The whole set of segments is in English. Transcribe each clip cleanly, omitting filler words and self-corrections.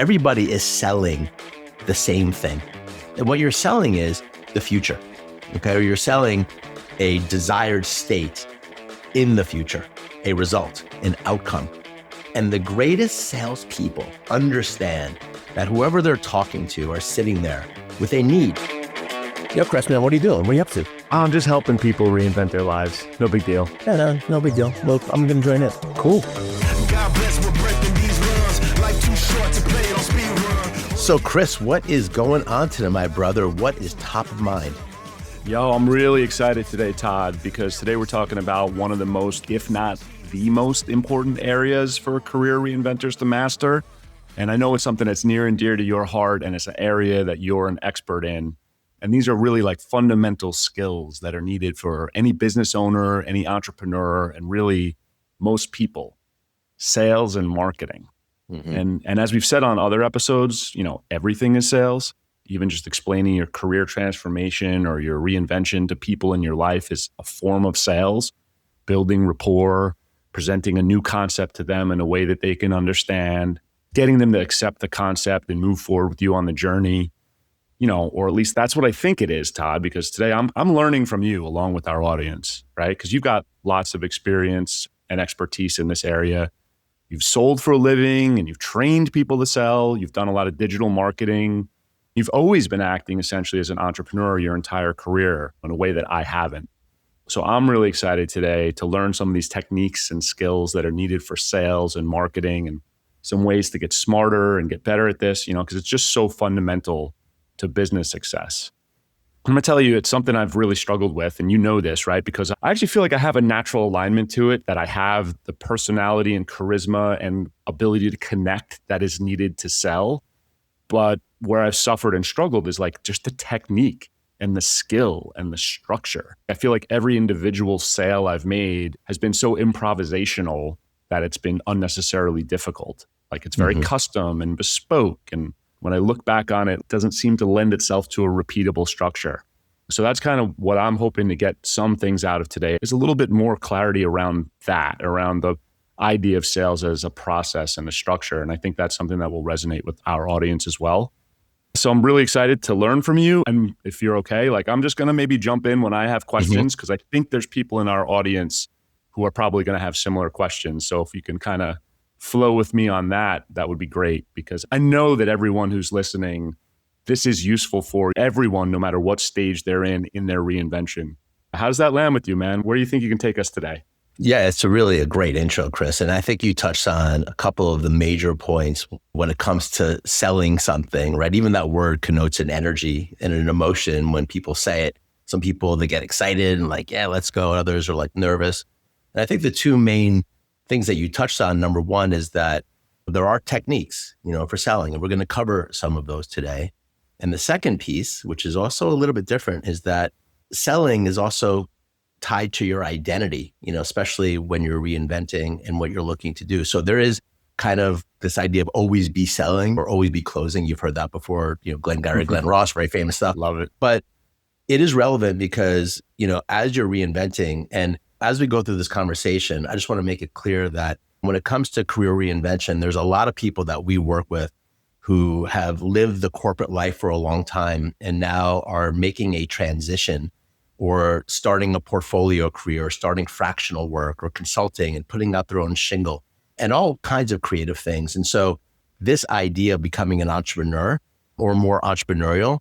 everybody is selling the same thing. And what you're selling is the future, okay? Or you're selling a desired state in the future, a result, an outcome. And the greatest salespeople understand that whoever they're talking to are sitting there with a need. Yo, Chris, man, what are you doing? What are you up to? I'm just helping people reinvent their lives. No big deal. Yeah, no big deal. Well, I'm going to join in. Cool. God bless, we're breaking these runs. Life too short to play it on speed run. So, Chris, what is going on today, my brother? What is top of mind? Yo, I'm really excited today, Todd, because today we're talking about one of the most, if not the most important areas for career reinventors to master. And I know it's something that's near and dear to your heart, and it's an area that you're an expert in. And these are really like fundamental skills that are needed for any business owner, any entrepreneur, and really most people, sales and marketing. Mm-hmm. And as we've said on other episodes, you know, everything is sales. Even just explaining your career transformation or your reinvention to people in your life is a form of sales, building rapport, presenting a new concept to them in a way that they can understand, getting them to accept the concept and move forward with you on the journey. You know, or at least that's what I think it is, Todd, because today I'm learning from you along with our audience, right? Because you've got lots of experience and expertise in this area. You've sold for a living and you've trained people to sell. You've done a lot of digital marketing. You've always been acting essentially as an entrepreneur your entire career in a way that I haven't. So I'm really excited today to learn some of these techniques and skills that are needed for sales and marketing and some ways to get smarter and get better at this, you know, because it's just so fundamental to business success. I'm going to tell you, it's something I've really struggled with, and you know this, right? Because I actually feel like I have a natural alignment to it, that I have the personality and charisma and ability to connect that is needed to sell. But where I've suffered and struggled is like just the technique and the skill and the structure. I feel like every individual sale I've made has been so improvisational that it's been unnecessarily difficult. Like it's very custom and bespoke, and when I look back on it, it doesn't seem to lend itself to a repeatable structure. So that's kind of what I'm hoping to get some things out of today, is a little bit more clarity around that, around the idea of sales as a process and a structure. And I think that's something that will resonate with our audience as well. So I'm really excited to learn from you. And if you're okay, like I'm just going to maybe jump in when I have questions, because I think there's people in our audience who are probably going to have similar questions. So if you can kind of flow with me on that, that would be great, because I know that everyone who's listening, this is useful for everyone, no matter what stage they're in their reinvention. How does that land with you, man? Where do you think you can take us today? Yeah, it's really a great intro, Chris. And I think you touched on a couple of the major points when it comes to selling something, right? Even that word connotes an energy and an emotion when people say it. Some people, they get excited and like, yeah, let's go. Others are like nervous. And I think the two main things that you touched on, number one, is that there are techniques, you know, for selling, and we're going to cover some of those today. And the second piece, which is also a little bit different, is that selling is also tied to your identity, you know, especially when you're reinventing and what you're looking to do. So there is kind of this idea of always be selling or always be closing. You've heard that before, you know, Glengarry Glen Ross, very famous stuff. Love it. But it is relevant because, you know, as you're reinventing, and as we go through this conversation, I just want to make it clear that when it comes to career reinvention, there's a lot of people that we work with who have lived the corporate life for a long time and now are making a transition or starting a portfolio career, or starting fractional work or consulting and putting out their own shingle and all kinds of creative things. And so this idea of becoming an entrepreneur or more entrepreneurial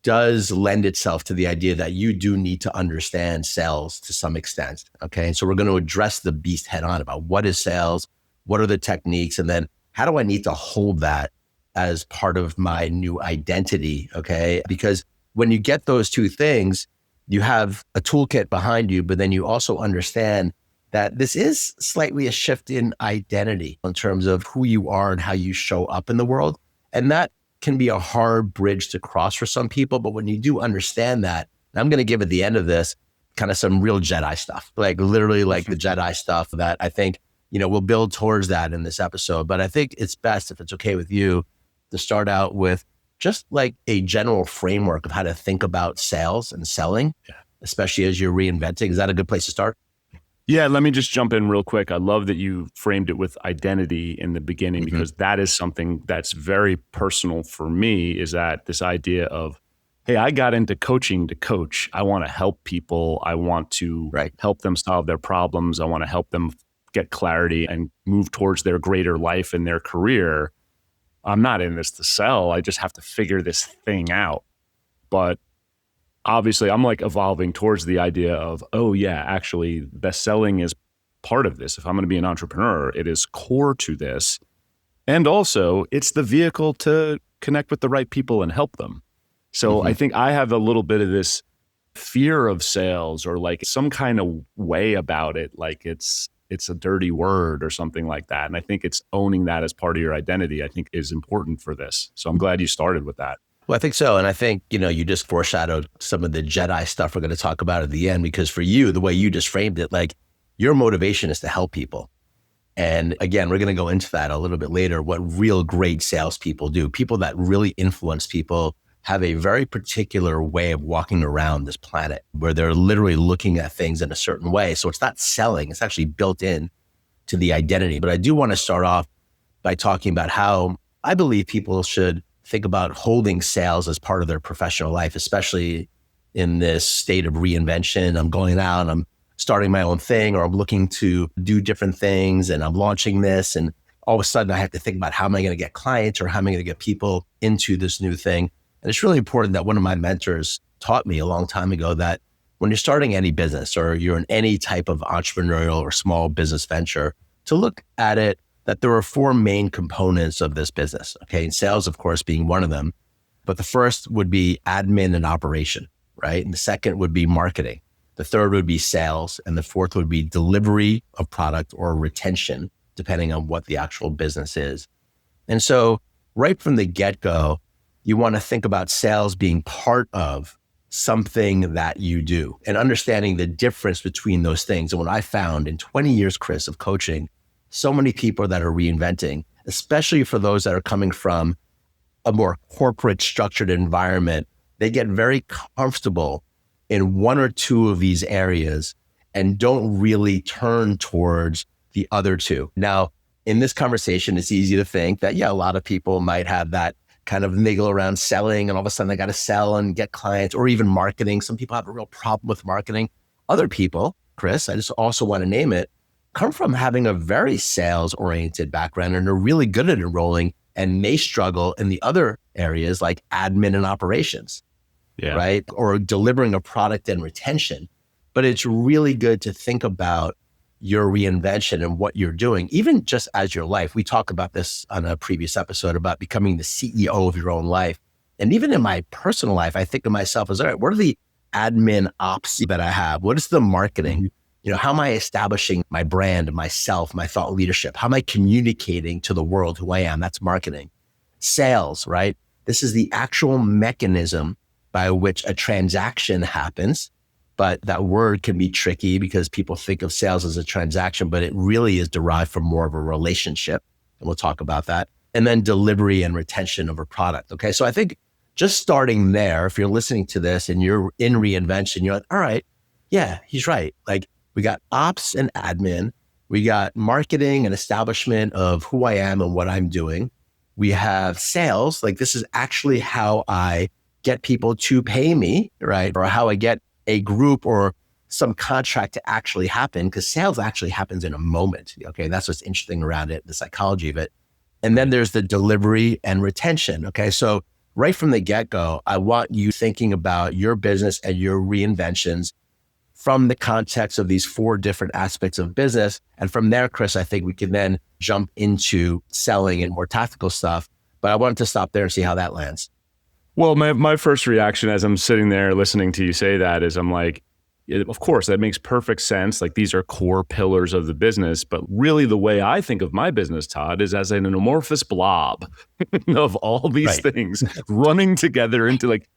does lend itself to the idea that you do need to understand sales to some extent. Okay. And so we're going to address the beast head on about what is sales, what are the techniques, and then how do I need to hold that as part of my new identity? Okay. Because when you get those two things, you have a toolkit behind you, but then you also understand that this is slightly a shift in identity in terms of who you are and how you show up in the world. And that can be a hard bridge to cross for some people. But when you do understand that, and I'm going to give at the end of this kind of some real Jedi stuff, like literally like the Jedi stuff that I think, you know, we'll build towards that in this episode. But I think it's best, if it's okay with you, to start out with just like a general framework of how to think about sales and selling, especially as you're reinventing. Is that a good place to start? Yeah, let me just jump in real quick. I love that you framed it with identity in the beginning, because that is something that's very personal for me, is that this idea of, hey, I got into coaching to coach. I want to help people. I want to help them solve their problems. I want to help them get clarity and move towards their greater life in their career. I'm not in this to sell. I just have to figure this thing out. But obviously, I'm like evolving towards the idea of, oh yeah, actually best selling is part of this. If I'm going to be an entrepreneur, it is core to this. And also it's the vehicle to connect with the right people and help them. So I think I have a little bit of this fear of sales, or like some kind of way about it. Like it's a dirty word or something like that. And I think it's owning that as part of your identity, I think, is important for this. So I'm glad you started with that. Well, I think so. And I think, you just foreshadowed some of the Jedi stuff we're going to talk about at the end, because for you, the way you just framed it, like your motivation is to help people. And again, we're going to go into that a little bit later, what real great salespeople do. People that really influence people have a very particular way of walking around this planet, where they're literally looking at things in a certain way. So it's not selling, it's actually built in to the identity. But I do want to start off by talking about how I believe people should think about holding sales as part of their professional life, especially in this state of reinvention. I'm going out and I'm starting my own thing, or I'm looking to do different things and I'm launching this. And all of a sudden I have to think about, how am I going to get clients, or how am I going to get people into this new thing? And it's really important that one of my mentors taught me a long time ago that when you're starting any business, or you're in any type of entrepreneurial or small business venture, to look at it that there are four main components of this business. Okay. And sales, of course, being one of them. But the first would be admin and operation, right? And the second would be marketing. The third would be sales. And the fourth would be delivery of product or retention, depending on what the actual business is. And so right from the get-go, you want to think about sales being part of something that you do, and understanding the difference between those things. And what I found in 20 years, Chris, of coaching, so many people that are reinventing, especially for those that are coming from a more corporate structured environment, they get very comfortable in one or two of these areas and don't really turn towards the other two. Now, in this conversation, it's easy to think that, a lot of people might have that kind of niggle around selling, and all of a sudden they got to sell and get clients, or even marketing. Some people have a real problem with marketing. Other people, Chris, I just also want to name it, come from having a very sales-oriented background and are really good at enrolling, and may struggle in the other areas like admin and operations, right? Or delivering a product and retention. But it's really good to think about your reinvention and what you're doing, even just as your life. We talk about this on a previous episode about becoming the CEO of your own life. And even in my personal life, I think of myself as, all right, what are the admin ops that I have? What is the marketing? How am I establishing my brand, myself, my thought leadership? How am I communicating to the world who I am? That's marketing. Sales, right? This is the actual mechanism by which a transaction happens. But that word can be tricky because people think of sales as a transaction, but it really is derived from more of a relationship. And we'll talk about that. And then delivery and retention of a product. Okay. So I think just starting there, if you're listening to this and you're in reinvention, you're like, all right, yeah, he's right. Like, we got ops and admin. We got marketing and establishment of who I am and what I'm doing. We have sales. Like, this is actually how I get people to pay me, right? Or how I get a group or some contract to actually happen, because sales actually happens in a moment. Okay. That's what's interesting around it, the psychology of it. And then there's the delivery and retention. Okay. So right from the get-go, I want you thinking about your business and your reinventions from the context of these four different aspects of business. And from there, Chris, I think we can then jump into selling and more tactical stuff. But I wanted to stop there and see how that lands. Well, my first reaction as I'm sitting there listening to you say that is, I'm like, of course, that makes perfect sense. Like, these are core pillars of the business. But really, the way I think of my business, Todd, is as an amorphous blob of all these things running together into, like,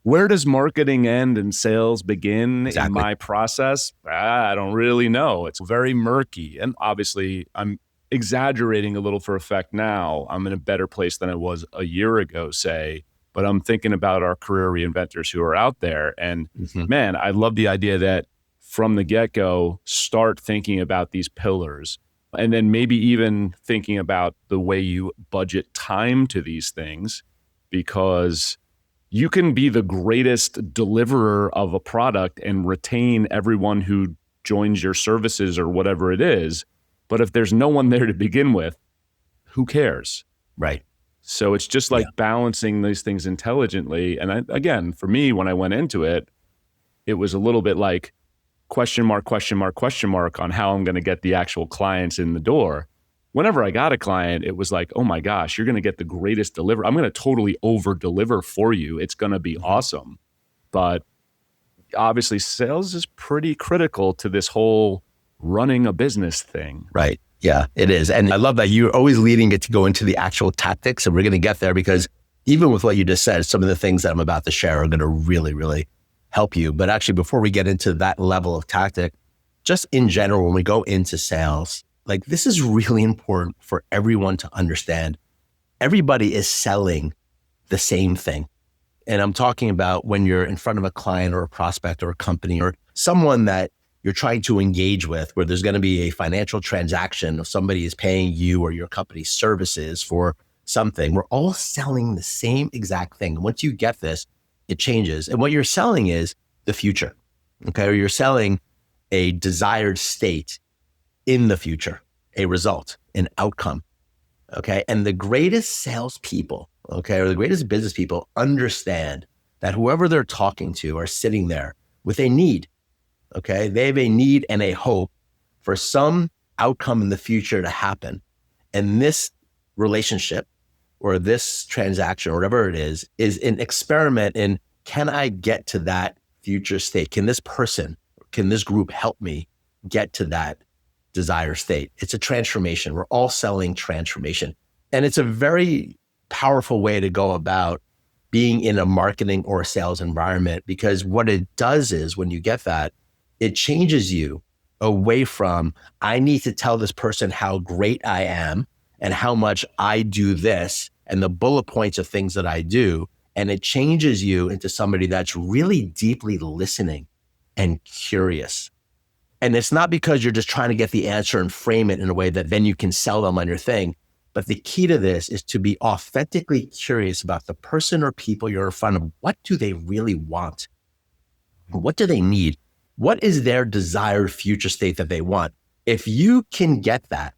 where does marketing end and sales begin in my process? I don't really know. It's very murky. And obviously, I'm exaggerating a little for effect now. I'm in a better place than I was a year ago, say. But I'm thinking about our career reinventors who are out there. And man, I love the idea that from the get-go, start thinking about these pillars. And then maybe even thinking about the way you budget time to these things, because you can be the greatest deliverer of a product and retain everyone who joins your services or whatever it is. But if there's no one there to begin with, who cares? Right. So it's just like balancing these things intelligently. And again, for me, when I went into it, it was a little bit like question mark on how I'm going to get the actual clients in the door. Whenever I got a client, it was like, oh my gosh, you're going to get the greatest delivery. I'm going to totally over deliver for you. It's going to be awesome. But obviously sales is pretty critical to this whole running a business thing. Right. Yeah, it is. And I love that you're always leading it to go into the actual tactics. And we're going to get there because even with what you just said, some of the things that I'm about to share are going to really, really help you. But actually, before we get into that level of tactic, just in general, when we go into sales, like this is really important for everyone to understand. Everybody is selling the same thing. And I'm talking about when you're in front of a client or a prospect or a company or someone that you're trying to engage with, where there's going to be a financial transaction, if somebody is paying you or your company's services for something, we're all selling the same exact thing. And once you get this, it changes. And what you're selling is the future, okay? Or you're selling a desired state in the future, a result, an outcome, okay? And the greatest salespeople, okay, or the greatest business people understand that whoever they're talking to are sitting there with a need. Okay, they have a need and a hope for some outcome in the future to happen. And this relationship or this transaction or whatever it is an experiment in, can I get to that future state? Can this person, can this group help me get to that desired state? It's a transformation. We're all selling transformation. And it's a very powerful way to go about being in a marketing or a sales environment, because what it does is when you get that, it changes you away from, I need to tell this person how great I am and how much I do this and the bullet points of things that I do. And it changes you into somebody that's really deeply listening and curious. And it's not because you're just trying to get the answer and frame it in a way that then you can sell them on your thing. But the key to this is to be authentically curious about the person or people you're in front of. What do they really want? What do they need? What is their desired future state that they want? If you can get that,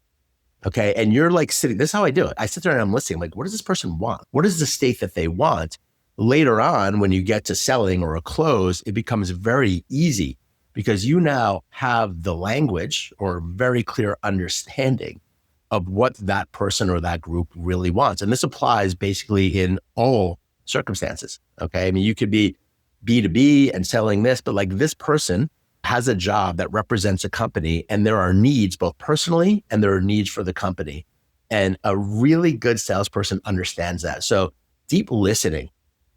okay, and you're like sitting, this is how I do it. I sit there and I'm listening. I'm like, what does this person want? What is the state that they want? Later on, when you get to selling or a close, it becomes very easy because you now have the language or very clear understanding of what that person or that group really wants. And this applies basically in all circumstances, okay? I mean, you could be B2B and selling this, but like this person has a job that represents a company and there are needs both personally and there are needs for the company. And a really good salesperson understands that. So deep listening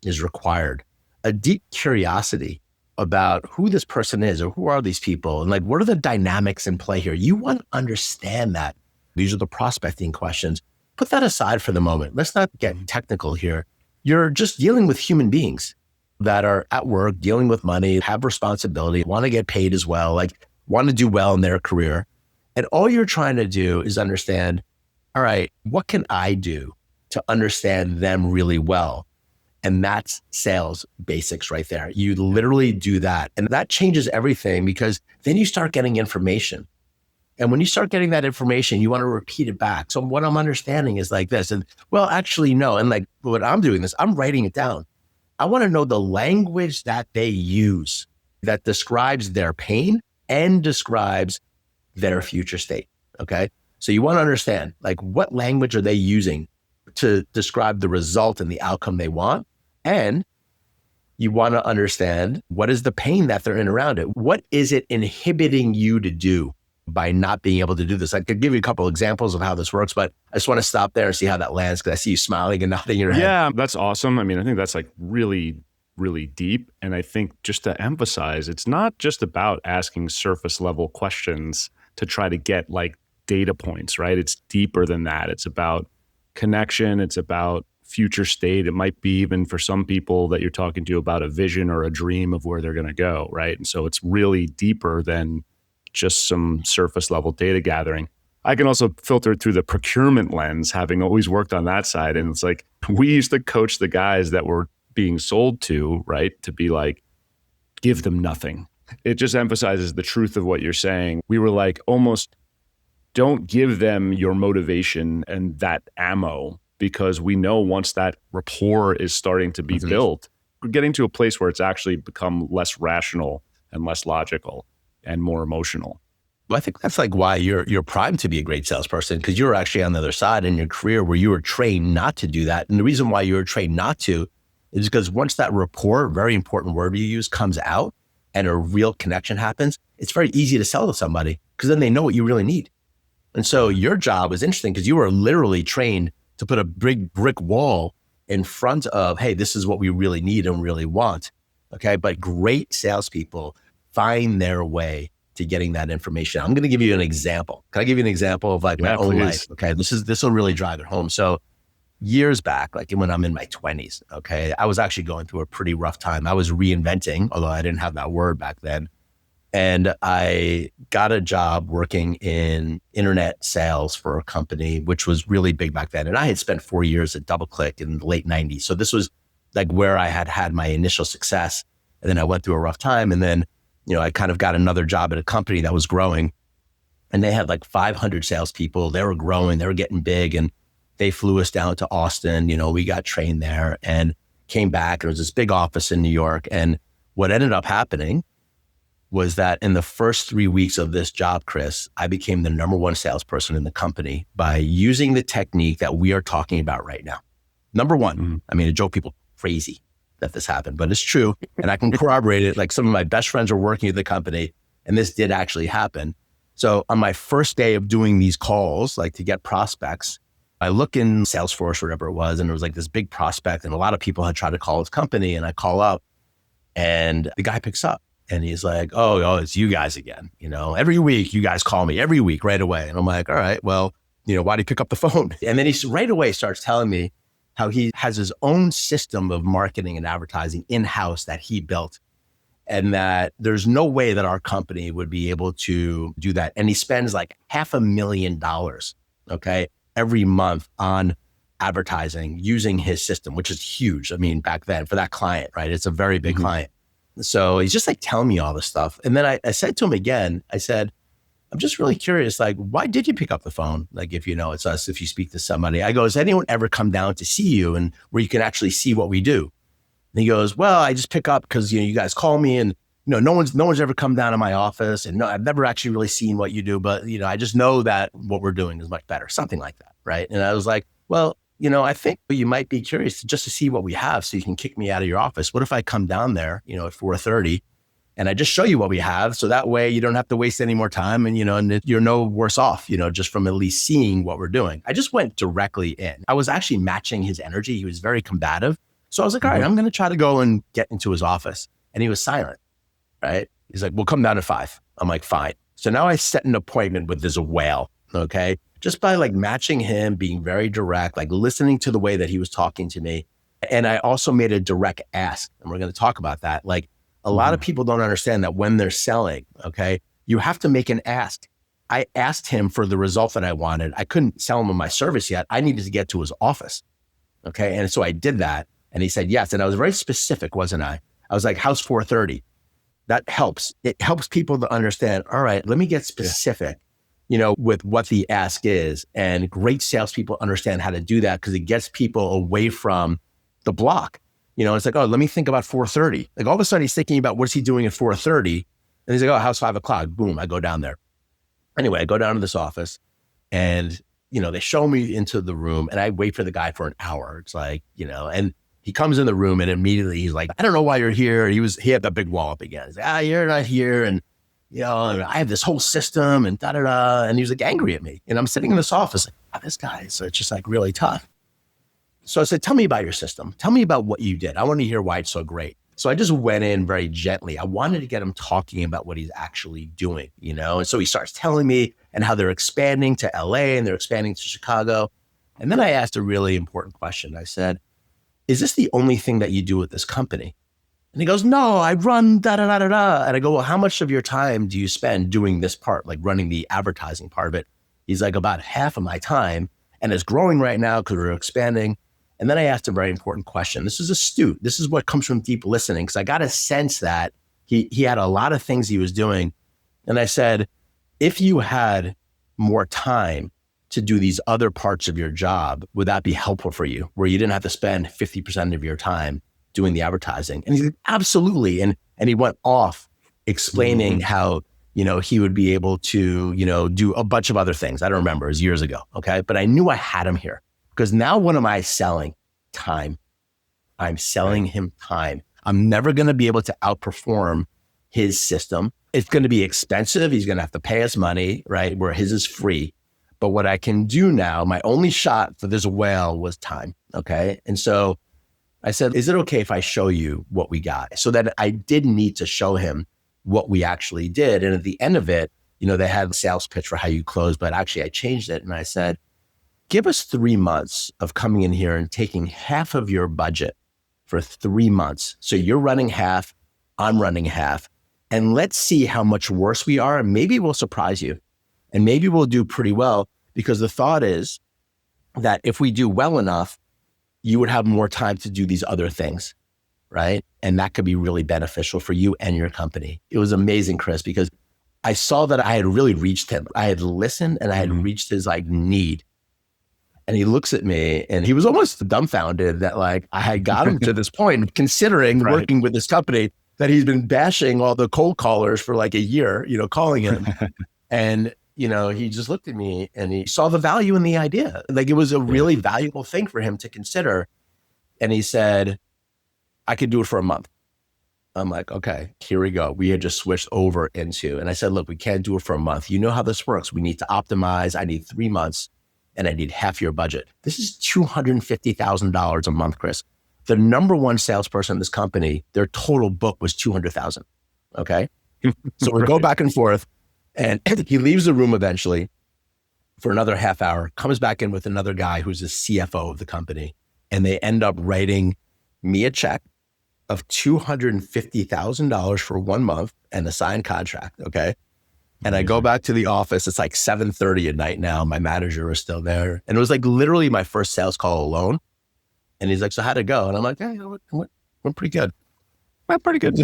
is required. A deep curiosity about who this person is or who are these people and like, what are the dynamics in play here? You want to understand that. These are the prospecting questions. Put that aside for the moment. Let's not get technical here. You're just dealing with human beings that are at work, dealing with money, have responsibility, want to get paid as well, like want to do well in their career. And all you're trying to do is understand, all right, what can I do to understand them really well? And that's sales basics right there. You literally do that. And that changes everything because then you start getting information. And when you start getting that information, you want to repeat it back. So what I'm understanding is like this. And well, actually, no. And like what I'm doing this, I'm writing it down. I want to know the language that they use that describes their pain and describes their future state. Okay. So you want to understand like what language are they using to describe the result and the outcome they want. And you want to understand what is the pain that they're in around it. What is it inhibiting you to do by not being able to do this? I could give you a couple examples of how this works, but I just want to stop there and see how that lands because I see you smiling and nodding your head. Yeah, that's awesome. I mean, I think that's like really, really deep. And I think just to emphasize, it's not just about asking surface level questions to try to get like data points, right? It's deeper than that. It's about connection. It's about future state. It might be even for some people that you're talking to about a vision or a dream of where they're going to go, right? And so it's really deeper than just some surface level data gathering. I can also filter it through the procurement lens, having always worked on that side. And it's like, we used to coach the guys that were being sold to, right? To be like, give them nothing. It just emphasizes the truth of what you're saying. We were like, almost don't give them your motivation and that ammo, because we know once that rapport is starting to be built, we're getting to a place where it's actually become less rational and less logical and more emotional. Well, I think that's like why you're primed to be a great salesperson, because you were actually on the other side in your career where you were trained not to do that. And the reason why you were trained not to is because once that rapport, very important word you use, comes out and a real connection happens, it's very easy to sell to somebody because then they know what you really need. And so your job was interesting because you were literally trained to put a big brick wall in front of, hey, this is what we really need and really want. Okay. But great salespeople find their way to getting that information. I'm going to give you an example. Can I give you an example of like my own life? Okay. This will really drive it home. So years back, like when I'm in my 20s, okay, I was actually going through a pretty rough time. I was reinventing, although I didn't have that word back then. And I got a job working in internet sales for a company, which was really big back then. And I had spent 4 years at DoubleClick in the late 90s. So this was like where I had my initial success. And then I went through a rough time. And then, I kind of got another job at a company that was growing. And they had like 500 salespeople. They were growing, they were getting big. And they flew us down to Austin. We got trained there and came back. There was this big office in New York. And what ended up happening was that in the first 3 weeks of this job, Chris, I became the number one salesperson in the company by using the technique that we are talking about right now. Number one, I mean, I joke people crazy that this happened, but it's true. And I can corroborate it. Like some of my best friends are working at the company and this did actually happen. So on my first day of doing these calls, like to get prospects, I look in Salesforce or whatever it was, and there was like this big prospect and a lot of people had tried to call his company, and I call up and the guy picks up and he's like, oh, it's you guys again. Every week you guys call me every week right away. And I'm like, all right, well, why do you pick up the phone? And then he right away starts telling me how he has his own system of marketing and advertising in-house that he built, and that there's no way that our company would be able to do that. And he spends like $500,000, okay, every month on advertising using his system, which is huge. I mean, back then for that client, right? It's a very big client. So he's just like telling me all this stuff. And then I said to him again, I said, I'm just really curious, like, why did you pick up the phone? Like, if it's us, if you speak to somebody, I go, has anyone ever come down to see you and where you can actually see what we do? And he goes, well, I just pick up because, you guys call me and, no one's ever come down to my office, and no, I've never actually really seen what you do, but, I just know that what we're doing is much better, something like that. Right. And I was like, well, I think you might be curious just to see what we have so you can kick me out of your office. What if I come down there, at 4:30 and I just show you what we have? So that way you don't have to waste any more time and, and you're no worse off, just from at least seeing what we're doing. I just went directly in. I was actually matching his energy. He was very combative. So I was like, all right, I'm going to try to go and get into his office. And he was silent, right? He's like, we'll come down at 5. I'm like, fine. So now I set an appointment with this whale, okay? Just by like matching him, being very direct, like listening to the way that he was talking to me. And I also made a direct ask, and we're going to talk about that. Like a lot of people don't understand that when they're selling, okay, you have to make an ask. I asked him for the result that I wanted. I couldn't sell him on my service yet. I needed to get to his office, okay? And so I did that, and he said yes. And I was very specific, wasn't I? I was like, how's 4:30? That helps. It helps people to understand, all right, let me get specific. With what the ask is. And great salespeople understand how to do that because it gets people away from the block. It's like, oh, let me think about 4:30. Like all of a sudden he's thinking about what's he doing at 4:30. And he's like, oh, how's 5 o'clock? Boom, I go down there. Anyway, I go down to this office and, they show me into the room and I wait for the guy for an hour. It's like, and he comes in the room and immediately he's like, I don't know why you're here. He had that big wall up again. He's like, you're not here. And I have this whole system and da-da-da. And he was like angry at me. And I'm sitting in this office like, oh, this guy is just like really tough. So I said, tell me about your system. Tell me about what you did. I want to hear why it's so great. So I just went in very gently. I wanted to get him talking about what he's actually doing, And so he starts telling me and how they're expanding to LA and they're expanding to Chicago. And then I asked a really important question. I said, is this the only thing that you do with this company? And he goes, no, I run da-da-da-da-da. And I go, well, how much of your time do you spend doing this part, like running the advertising part of it? He's like, about half of my time. And it's growing right now because we're expanding. And then I asked a very important question. This is astute. This is what comes from deep listening, because I got a sense that he had a lot of things he was doing. And I said, if you had more time to do these other parts of your job, would that be helpful for you, where you didn't have to spend 50% of your time doing the advertising? And he's like, absolutely. And he went off explaining how, he would be able to, do a bunch of other things. I don't remember, it was years ago. Okay. But I knew I had him here, because now what am I selling? Time. I'm selling him time. I'm never going to be able to outperform his system. It's going to be expensive. He's going to have to pay us money, right? Where his is free. But what I can do now, my only shot for this whale was time. Okay. And so I said, is it okay if I show you what we got? So that I did need to show him what we actually did. And at the end of it, they had a sales pitch for how you close, but actually I changed it. And I said, give us 3 months of coming in here and taking half of your budget for 3 months. So you're running half, I'm running half. And let's see how much worse we are. And maybe we'll surprise you. And maybe we'll do pretty well, because the thought is that if we do well enough, you would have more time to do these other things, right? And that could be really beneficial for you and your company. It was amazing, Chris, because I saw that I had really reached him. I had listened and I had reached his need. And he looks at me and he was almost dumbfounded that I had got him to this point, considering working with this company that he's been bashing all the cold callers for a year, calling him. And, he just looked at me and he saw the value in the idea. It was a really valuable thing for him to consider. And he said, I could do it for a month. I'm like, okay, here we go. We had just switched over into, and I said, look, we can't do it for a month. You know how this works. We need to optimize. I need 3 months and I need half your budget. This is $250,000 a month, Chris. The number one salesperson in this company, their total book was $200,000. Okay. So we go back and forth, and he leaves the room eventually for another half hour, comes back in with another guy who's the CFO of the company. And they end up writing me a check of $250,000 for 1 month and a signed contract. Okay. And I go back to the office. It's 7:30 at night now. My manager is still there. And it was literally my first sales call alone. And he's like, so how'd it go? And I'm like, hey, went pretty good. Went pretty good.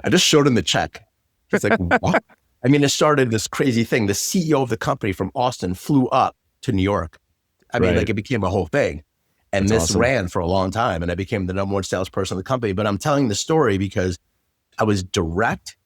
I just showed him the check. He's like, what? It started this crazy thing. The CEO of the company from Austin flew up to New York. It became a whole thing. And That's awesome. Ran for a long time. And I became the number one salesperson of the company. But I'm telling the story because I was direct.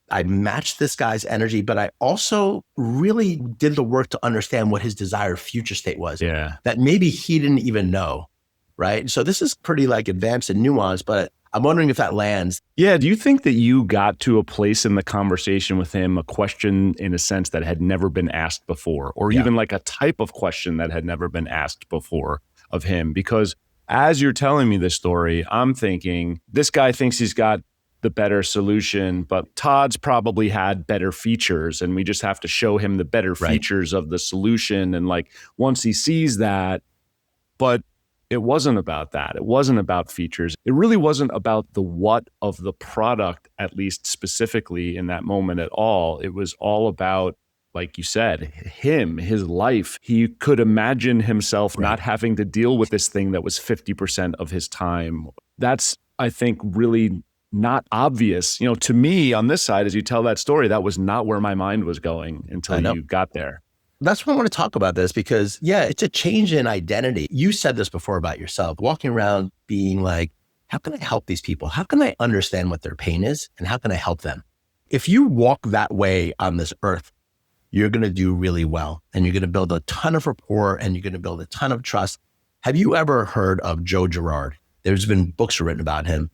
I matched this guy's energy, but I also really did the work to understand what his desired future state was. Yeah. That maybe he didn't even know. Right. So this is pretty advanced and nuanced, but I'm wondering if that lands. Yeah. Do you think that you got to a place in the conversation with him, a question in a sense that had never been asked before, or even a type of question that had never been asked before of him? Because as you're telling me this story, I'm thinking this guy thinks he's got the better solution, but Todd's probably had better features, and we just have to show him the better features of the solution. And once he sees that, but it wasn't about that. It wasn't about features. It really wasn't about the what of the product, at least specifically in that moment at all. It was all about, like you said, him, his life. He could imagine himself not having to deal with this thing that was 50% of his time. That's, I think, really not obvious. To me on this side, as you tell that story, that was not where my mind was going until you got there. That's why I want to talk about this, because it's a change in identity. You said this before about yourself, walking around being how can I help these people? How can I understand what their pain is? And how can I help them? If you walk that way on this earth, you're going to do really well. And you're going to build a ton of rapport, and you're going to build a ton of trust. Have you ever heard of Joe Girard? There's been books written about him.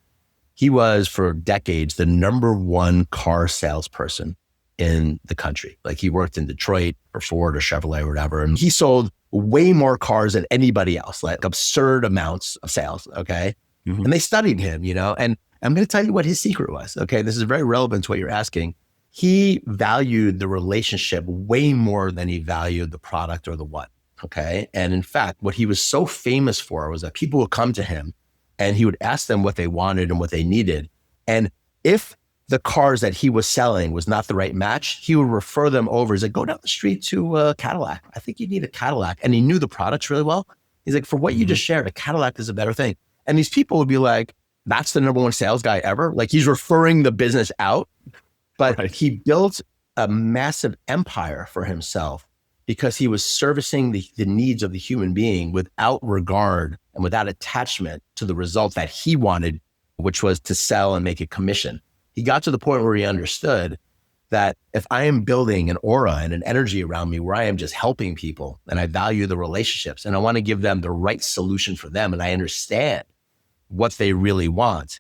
He was for decades the number one car salesperson in the country. He worked in Detroit or Ford or Chevrolet or whatever. And he sold way more cars than anybody else, absurd amounts of sales. Okay. Mm-hmm. And they studied him, and I'm going to tell you what his secret was. Okay. This is very relevant to what you're asking. He valued the relationship way more than he valued the product or the what. Okay. And in fact, what he was so famous for was that people would come to him and he would ask them what they wanted and what they needed. And if the cars that he was selling was not the right match, he would refer them over. He's like, go down the street to Cadillac. I think you need a Cadillac. And he knew the products really well. He's like, for what you just shared, a Cadillac is a better thing. And these people would be like, that's the number one sales guy ever. Like he's referring the business out, but he built a massive empire for himself because he was servicing the needs of the human being without regard and without attachment to the result that he wanted, which was to sell and make a commission. He got to the point where he understood that if I am building an aura and an energy around me where I am just helping people and I value the relationships and I want to give them the right solution for them and I understand what they really want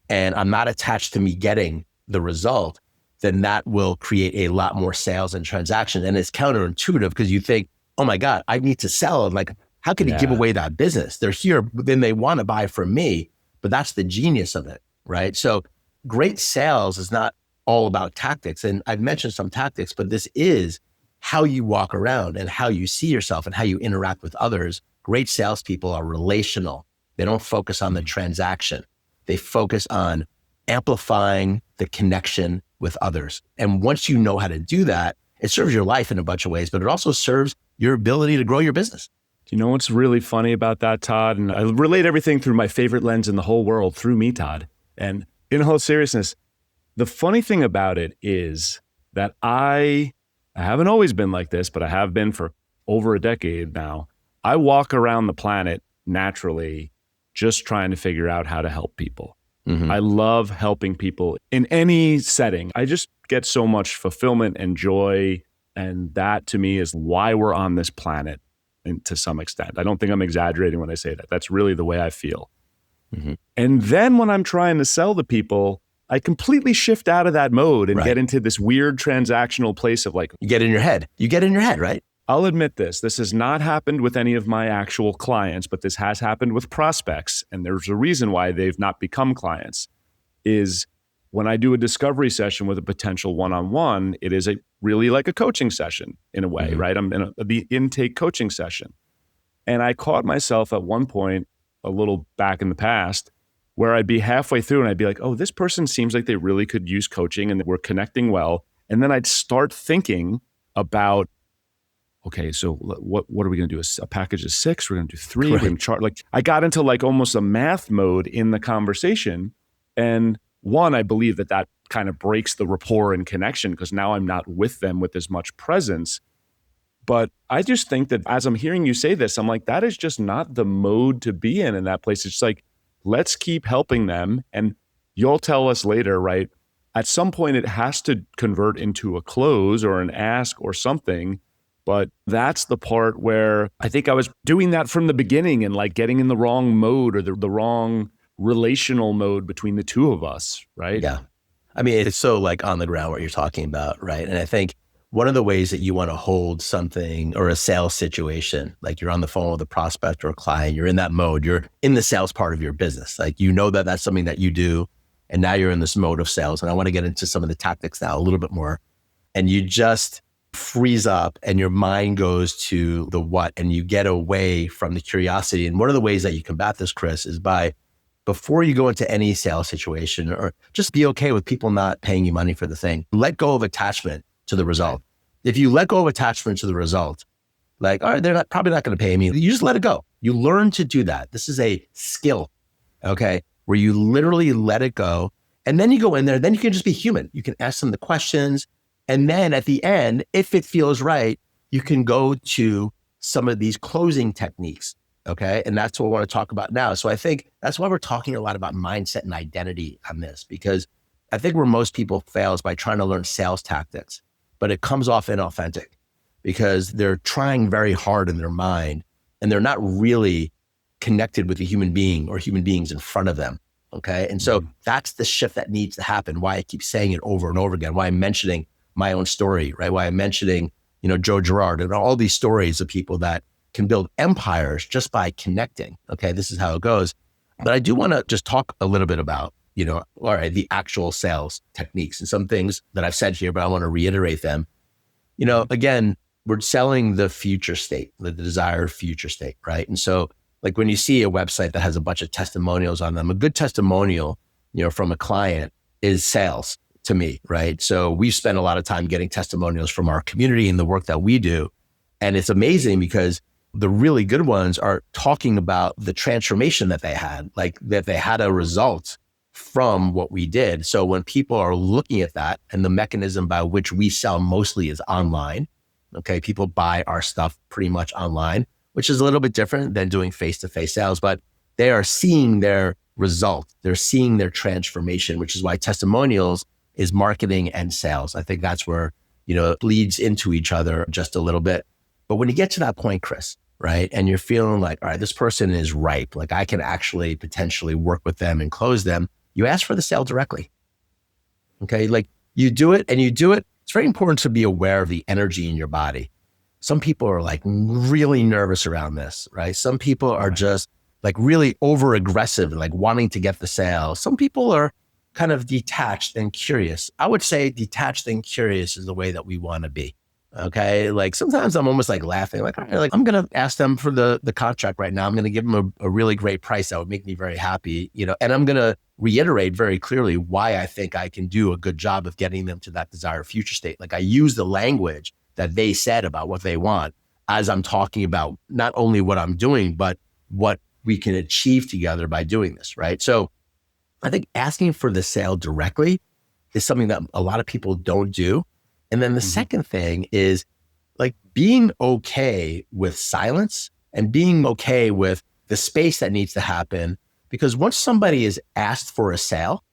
and I'm not attached to me getting the result, then that will create a lot more sales and transactions. And it's counterintuitive because you think, oh my God, I need to sell. Like, how can he give away that business? They're here, but then they want to buy from me. But that's the genius of it, right? So great sales is not all about tactics. And I've mentioned some tactics, but this is how you walk around and how you see yourself and how you interact with others. Great salespeople are relational. They don't focus on the transaction. They focus on amplifying the connection with others. And once you know how to do that, it serves your life in a bunch of ways, but it also serves your ability to grow your business. You know what's really funny about that, Todd? And I relate everything through my favorite lens in the whole world, through me, Todd. And in all seriousness, the funny thing about it is that I haven't always been like this, but I have been for over a decade now. I walk around the planet naturally just trying to figure out how to help people. I love helping people in any setting. I just get so much fulfillment and joy. And that to me is why we're on this planet. And to some extent, I don't think I'm exaggerating when I say that. That's really the way I feel. And then when I'm trying to sell to people, I completely shift out of that mode and get into this weird transactional place of like, you get in your head. You get in your head, right? I'll admit this. This has not happened with any of my actual clients, but this has happened with prospects. And there's a reason why they've not become clients is when I do a discovery session with a potential one-on-one, it is really like a coaching session in a way, right? I'm in the intake coaching session. And I caught myself at one point, a little back in the past, where I'd be halfway through and I'd be like, oh, this person seems like they really could use coaching and we're connecting well. And then I'd start thinking about, okay, so what are we going to do? A package of 6? We're going to do 3? We're going to chart. Like I got into like almost a math mode in the conversation. And one, I believe that kind of breaks the rapport and connection because now I'm not with them with as much presence. But I just think that as I'm hearing you say this, I'm like, that is just not the mode to be in that place. It's like, let's keep helping them. And you'll tell us later, right? At some point, it has to convert into a close or an ask or something. But that's the part where I think I was doing that from the beginning and like getting in the wrong mode or the wrong relational mode between the two of us, right? Yeah. I mean, it's so like on the ground what you're talking about, right? And I think one of the ways that you want to hold something or a sales situation, like you're on the phone with a prospect or a client, you're in that mode, you're in the sales part of your business. Like, you know that that's something that you do. And now you're in this mode of sales. And I want to get into some of the tactics now a little bit more. And you just freeze up and your mind goes to the what, and you get away from the curiosity. And one of the ways that you combat this, Chris, is by before you go into any sales situation, or just be okay with people not paying you money for the thing, let go of attachment to the result. If you let go of attachment to the result, like, all right, they're probably not going to pay me. You just let it go. You learn to do that. This is a skill, okay, where you literally let it go. And then you go in there, then you can just be human. You can ask them the questions. And then at the end, if it feels right, you can go to some of these closing techniques, okay? And that's what we want to talk about now. So I think that's why we're talking a lot about mindset and identity on this, because I think where most people fail is by trying to learn sales tactics, but it comes off inauthentic because they're trying very hard in their mind and they're not really connected with a human being or human beings in front of them, okay? And so that's the shift that needs to happen, why I keep saying it over and over again, why I'm mentioning my own story, right? Why I'm mentioning, Joe Girard and all these stories of people that can build empires just by connecting. Okay, this is how it goes. But I do want to just talk a little bit about, all right, the actual sales techniques and some things that I've said here, but I want to reiterate them. Again, we're selling the future state, the desired future state, right? And so like when you see a website that has a bunch of testimonials on them, a good testimonial, from a client is sales to me, right? So we spend a lot of time getting testimonials from our community and the work that we do. And it's amazing because the really good ones are talking about the transformation that they had, like that they had a result from what we did. So when people are looking at that, and the mechanism by which we sell mostly is online, okay, people buy our stuff pretty much online, which is a little bit different than doing face-to-face sales, but they are seeing their result. They're seeing their transformation, which is why testimonials is marketing and sales. I think that's where, it bleeds into each other just a little bit. But when you get to that point, Chris, right, and you're feeling like, all right, this person is ripe, like I can actually potentially work with them and close them, you ask for the sale directly. Okay, like you do it. It's very important to be aware of the energy in your body. Some people are like really nervous around this, right? Some people are just like really over aggressive and like wanting to get the sale. Some people are kind of detached and curious. I would say detached and curious is the way that we want to be. Okay. Like sometimes I'm almost like laughing, like, all right, like I'm going to ask them for the contract right now. I'm going to give them a really great price that would make me very happy, and I'm going to reiterate very clearly why I think I can do a good job of getting them to that desired future state. Like I use the language that they said about what they want as I'm talking about not only what I'm doing, but what we can achieve together by doing this, right? So I think asking for the sale directly is something that a lot of people don't do. And then the second thing is like being okay with silence and being okay with the space that needs to happen. Because once somebody is asked for a sale,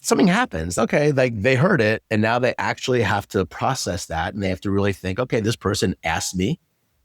something happens. Okay, like they heard it and now they actually have to process that and they have to really think, okay, this person asked me,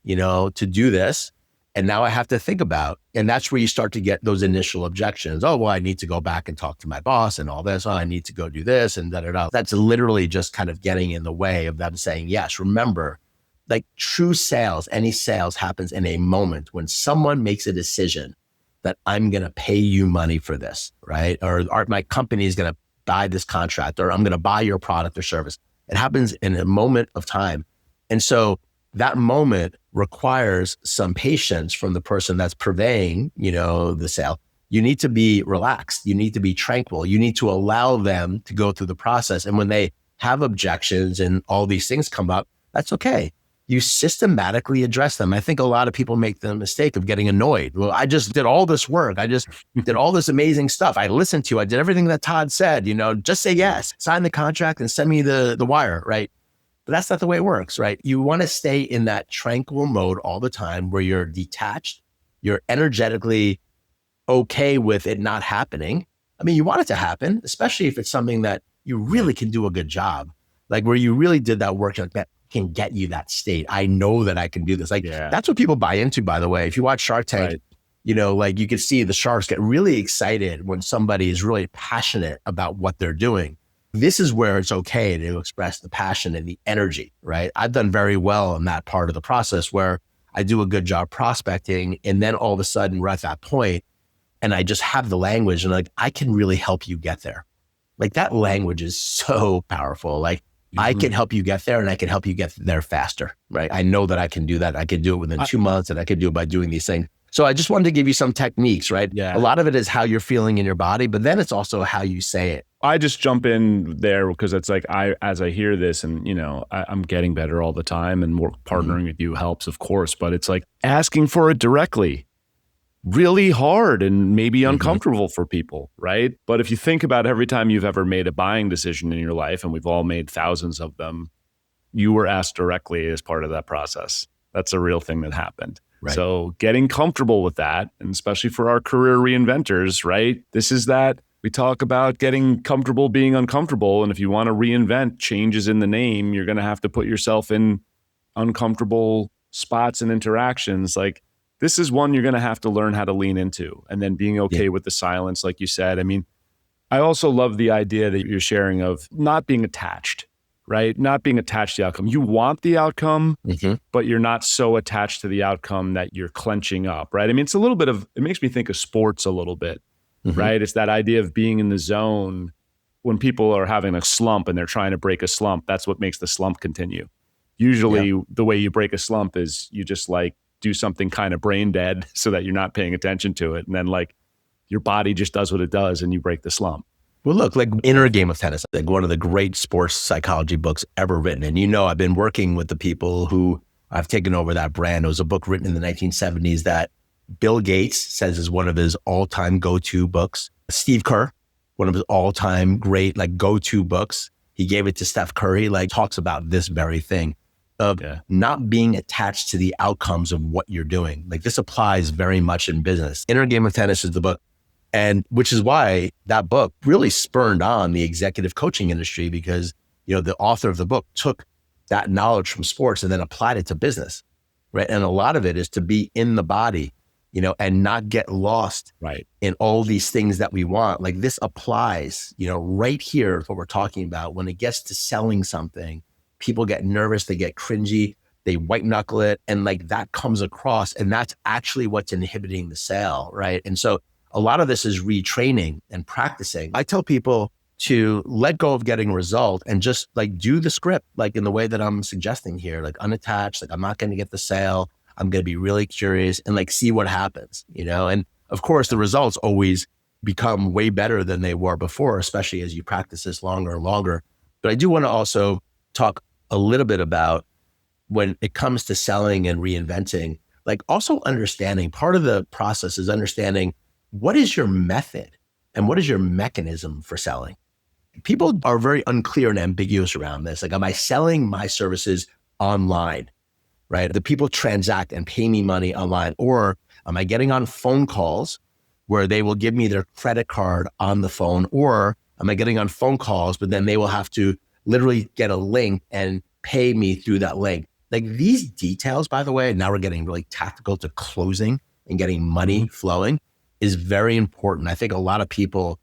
to do this. And now I have to think about, and that's where you start to get those initial objections. Oh, well, I need to go back and talk to my boss and all this. Oh, I need to go do this and da-da-da. That's literally just kind of getting in the way of them saying yes. Remember, like true sales, any sales happens in a moment when someone makes a decision that I'm going to pay you money for this, right? Or my company is going to buy this contract, or I'm going to buy your product or service. It happens in a moment of time. And so that moment requires some patience from the person that's purveying, the sale. You need to be relaxed. You need to be tranquil. You need to allow them to go through the process. And when they have objections and all these things come up, that's okay. You systematically address them. I think a lot of people make the mistake of getting annoyed. Well, I just did all this work. I just did all this amazing stuff. I listened to you. I did everything that Todd said, just say yes, sign the contract and send me the wire, right? But that's not the way it works, right? You want to stay in that tranquil mode all the time where you're detached, you're energetically okay with it not happening. I mean, you want it to happen, especially if it's something that you really can do a good job, like where you really did that work, like that can get you that state. I know that I can do this. That's what people buy into, by the way. If you watch Shark Tank, like you can see the sharks get really excited when somebody is really passionate about what they're doing. This is where it's okay to express the passion and the energy, right? I've done very well in that part of the process where I do a good job prospecting. And then all of a sudden we're at that point and I just have the language and like, I can really help you get there. Like that language is so powerful. Like I can help you get there and I can help you get there faster, right? I know that I can do that. I can do it within 2 months and I can do it by doing these things. So I just wanted to give you some techniques, right? Yeah. A lot of it is how you're feeling in your body, but then it's also how you say it. I just jump in there because it's like as I hear this and, I'm getting better all the time and more partnering with you helps, of course, but it's like asking for it directly, really hard and maybe uncomfortable for people, right? But if you think about every time you've ever made a buying decision in your life, and we've all made thousands of them, you were asked directly as part of that process. That's a real thing that happened. Right. So getting comfortable with that, and especially for our career reinventors, right? This is that we talk about getting comfortable being uncomfortable. And if you want to reinvent, changes in the name, you're going to have to put yourself in uncomfortable spots and interactions. Like this is one you're going to have to learn how to lean into, and then being okay with the silence, like you said. I mean, I also love the idea that you're sharing of not being attached, right? Not being attached to the outcome. You want the outcome, but you're not so attached to the outcome that you're clenching up, right? I mean, it's a little bit of, it makes me think of sports a little bit, right? It's that idea of being in the zone when people are having a slump and they're trying to break a slump. That's what makes the slump continue. Usually the way you break a slump is you just like do something kind of brain dead so that you're not paying attention to it. And then like your body just does what it does and you break the slump. Well, look, like Inner Game of Tennis, like one of the great sports psychology books ever written. And I've been working with the people who I've taken over that brand. It was a book written in the 1970s that Bill Gates says is one of his all-time go-to books. Steve Kerr, one of his all-time great like go-to books. He gave it to Steph Curry, like talks about this very thing of not being attached to the outcomes of what you're doing. Like this applies very much in business. Inner Game of Tennis is the book. And which is why that book really spurned on the executive coaching industry because, the author of the book took that knowledge from sports and then applied it to business, right? And a lot of it is to be in the body, and not get lost in all these things that we want. Like this applies, right here is what we're talking about. When it gets to selling something, people get nervous, they get cringy, they white knuckle it. And like that comes across and that's actually what's inhibiting the sale, right? And so a lot of this is retraining and practicing. I tell people to let go of getting a result and just like do the script, like in the way that I'm suggesting here, like unattached, like I'm not going to get the sale. I'm going to be really curious and like see what happens, and of course the results always become way better than they were before, especially as you practice this longer and longer. But I do want to also talk a little bit about when it comes to selling and reinventing, like also understanding part of the process is understanding what is your method and what is your mechanism for selling? People are very unclear and ambiguous around this. Like, am I selling my services online, right? The people transact and pay me money online, or am I getting on phone calls where they will give me their credit card on the phone, or am I getting on phone calls, but then they will have to literally get a link and pay me through that link? Like these details, by the way, now we're getting really tactical to closing and getting money flowing is very important. I think a lot of people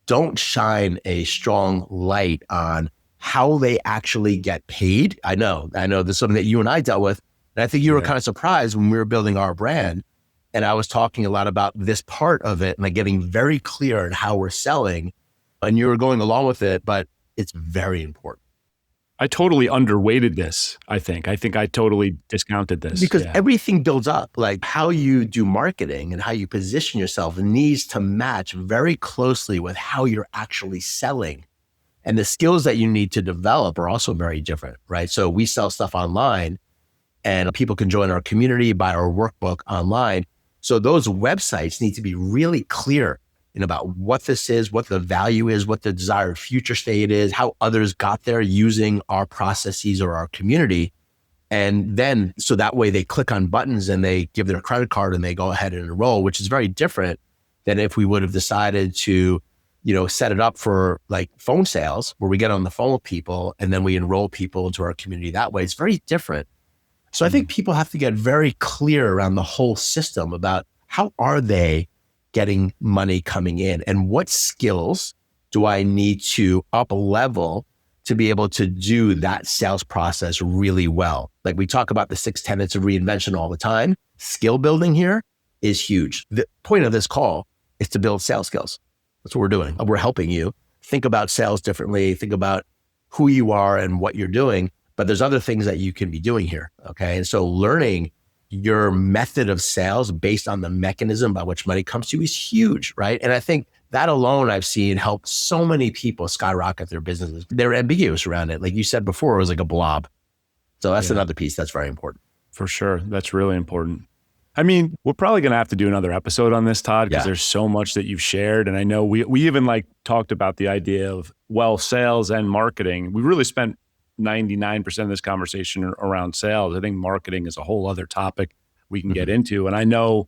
don't shine a strong light on how they actually get paid. I know this is something that you and I dealt with. And I think you were kind of surprised when we were building our brand. And I was talking a lot about this part of it and like getting very clear on how we're selling. And you were going along with it, but it's very important. I totally underweighted this, I think. I totally discounted this. Because everything builds up. Like how you do marketing and how you position yourself needs to match very closely with how you're actually selling. And the skills that you need to develop are also very different, right? So we sell stuff online and people can join our community, buy our workbook online. So those websites need to be really clear about what this is, what the value is, what the desired future state is, how others got there using our processes or our community. And then, so that way they click on buttons and they give their credit card and they go ahead and enroll, which is very different than if we would have decided to, set it up for like phone sales where we get on the phone with people and then we enroll people into our community that way. It's very different. So I think people have to get very clear around the whole system about how are they getting money coming in and what skills do I need to up level to be able to do that sales process really well. Like we talk about the 6 tenets of reinvention all the time. Skill building here is huge. The point of this call is to build sales skills. That's what we're doing. We're helping you think about sales differently, think about who you are and what you're doing, but there's other things that you can be doing here. Okay. And so learning your method of sales based on the mechanism by which money comes to you is huge, right? And I think that alone I've seen help so many people skyrocket their businesses. They're ambiguous around it. Like you said before, it was like a blob. So that's another piece that's very important. For sure. That's really important. I mean, we're probably going to have to do another episode on this, Todd, because there's so much that you've shared. And I know we even like talked about the idea of, sales and marketing. We really spent 99% of this conversation around sales. I think marketing is a whole other topic we can get into. And I know,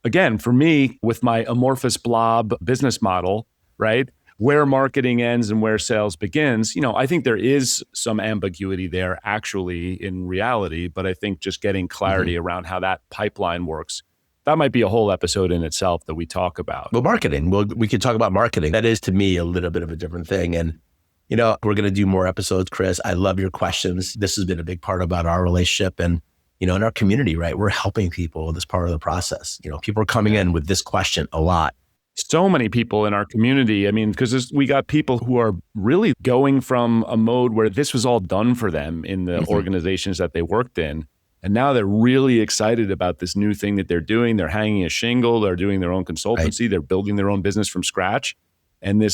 again, for me, with my amorphous blob business model, right, where marketing ends and where sales begins, I think there is some ambiguity there actually in reality, but I think just getting clarity around how that pipeline works, that might be a whole episode in itself that we talk about. Well, marketing, we could talk about marketing. That is to me a little bit of a different thing. And we're going to do more episodes, Chris. I love your questions. This has been a big part about our relationship and, in our community, right? We're helping people with this part of the process. People are coming in with this question a lot. so many people in our community. I mean, because we got people who are really going from a mode where this was all done for them in the organizations that they worked in. And now they're really excited about this new thing that they're doing. They're hanging a shingle. They're doing their own consultancy. Right. They're building their own business from scratch. And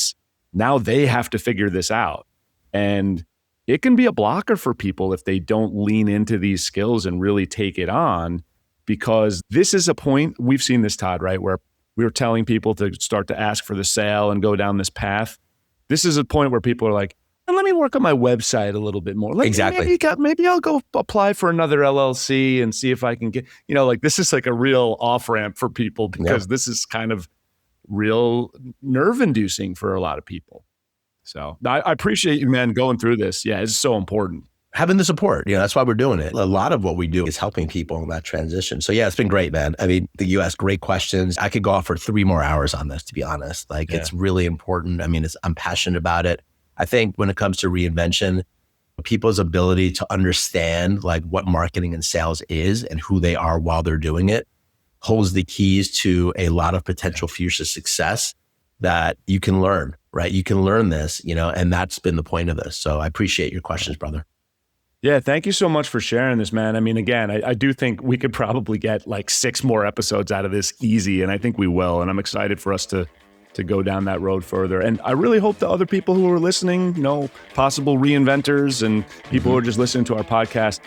now they have to figure this out. And it can be a blocker for people if they don't lean into these skills and really take it on, because this is a point, we've seen this, Todd, right? Where we were telling people to start to ask for the sale and go down this path. This is a point where people are like, let me work on my website a little bit more. Exactly. Maybe I'll go apply for another LLC and see if I can get, this is like a real off-ramp for people, because this is kind of real nerve-inducing for a lot of people. So I appreciate you, man, going through this. Yeah, it's so important. Having the support, that's why we're doing it. A lot of what we do is helping people in that transition. So yeah, it's been great, man. I mean, you asked great questions. I could go off for 3 more hours on this, to be honest. It's really important. I mean, I'm passionate about it. I think when it comes to reinvention, people's ability to understand what marketing and sales is and who they are while they're doing it holds the keys to a lot of potential future success that you can learn, right? You can learn this, and that's been the point of this. So I appreciate your questions, brother. Yeah, thank you so much for sharing this, man. I mean, again, I do think we could probably get 6 more episodes out of this easy, and I think we will. And I'm excited for us to go down that road further. And I really hope the other people who are listening, possible reinventors and people who are just listening to our podcast,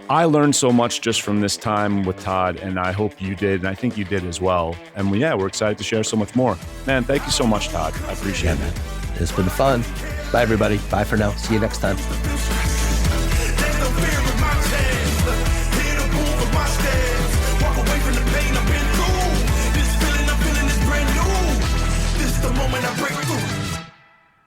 I learned so much just from this time with Todd, and I hope you did, and I think you did as well. And we're excited to share so much more. Man, thank you so much, Todd. I appreciate it. It's been fun. Bye, everybody. Bye for now. See you next time. There's no fear in my